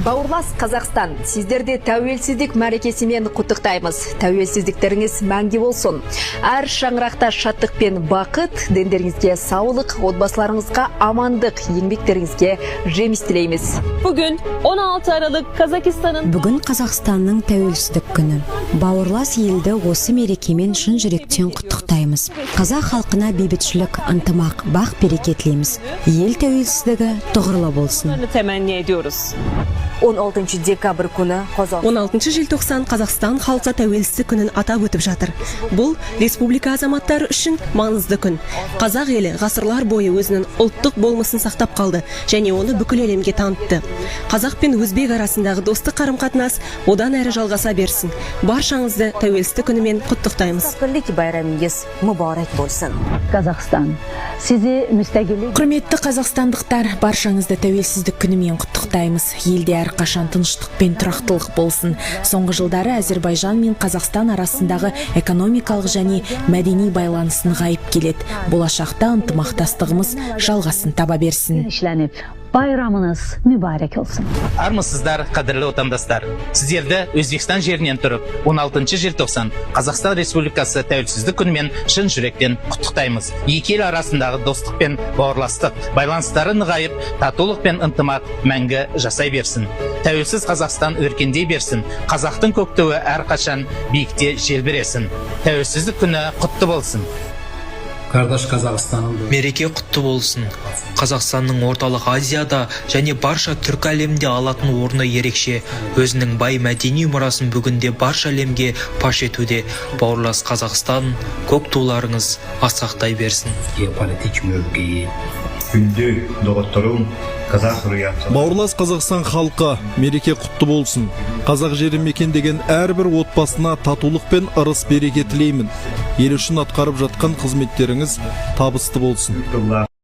Бауырлас Қазақстан, сіздерді тәуелсіздік мәрекесімен құттықтаймыз. Тәуелсіздіктеріңіз мәңгі болсын. Әр шаңырақта шаттық пен бақыт, дендеріңізге саулық, отбасыларыңызға амандық, еңбектеріңізге жеміс тілейміз. Bugün 16 Aralık Kazakistan'ın Бүгін Қазақстанның тәуелсіздік күні. Бауырлас елді осы мерекемен шын жүректен құттықтаймыз. Қазақ халқына бейбітшілік, ынтымақ, бақ береке тілейміз. Ел тәуелсіздігі тұғырлы болсын. temenni ediyoruz. 16 декабрь күні 16 желтоқсан Қазақстан халқы тәуелсіздік күнін атап өтіп жатыр. Бұл республика азаматтары үшін маңызды күн. Қазақ елі ғасырлар бойы өзінің ұлттық болмысын сақтап қалды және оны бүкіл әлемге танытты. Қазақ пен өзбек арасындағы достық қарым-қатынас одан әрі жалғаса берсін. Баршаңызды тәуелсіздік күнімен құттықтаймыз. Бірлік байрамыңыз мүбарак болсын. Қазақстан, сізді müstəqillik. Құрметті қазақстандықтар, баршаңызды тәуелсіздік күнімен құттықтаймыз. Елде әрқашан тыныштық пен тұрақтылық болсын. Соңғы жылдары Әзербайжан мен Қазақстан арасындағы экономикалық және мәдени байланыс нығайып келеді. Болашақта ынтымақтастығымыз жалғасын таба берсін. İşlənib. Bayramınız mübarek olsun. Армысыздар, қадірлі отандастар. Сіздерді Өзбекстан жерінен тұрып, 16 желтоқсан Қазақстан Республикасы тәуелсіздік күнімен шын жүректен құттықтаймыз. Екі ел арасындағы достық пен бауырластық, байланыстары нығайып, татулық пен ынтымақ мәңгі жасай берсін. Тәуелсіз Қазақстан өркендей берсін. Қазақтың көк туы әрқашан биікте желбіресін. Тәуелсіздік күні құтты болсын. Мереке құтты болсын. Қазақстанның орталық Азияда және барша түркі әлемде алатын орны ерекше. Өзінің бай мәдени мұрасын бүгінде барша әлемге паш етуде. Бауырлас Қазақстан, көк туларыңыз асқақтай берсін. Бауырлас Қазақстан халқы, мереке құтты болсын. Қазақ жері мекендеген әрбір отбасына татулық пен ырыс береке тілеймін. Ел үшін атқарып жатқан қызметтеріңіз табысты болсын.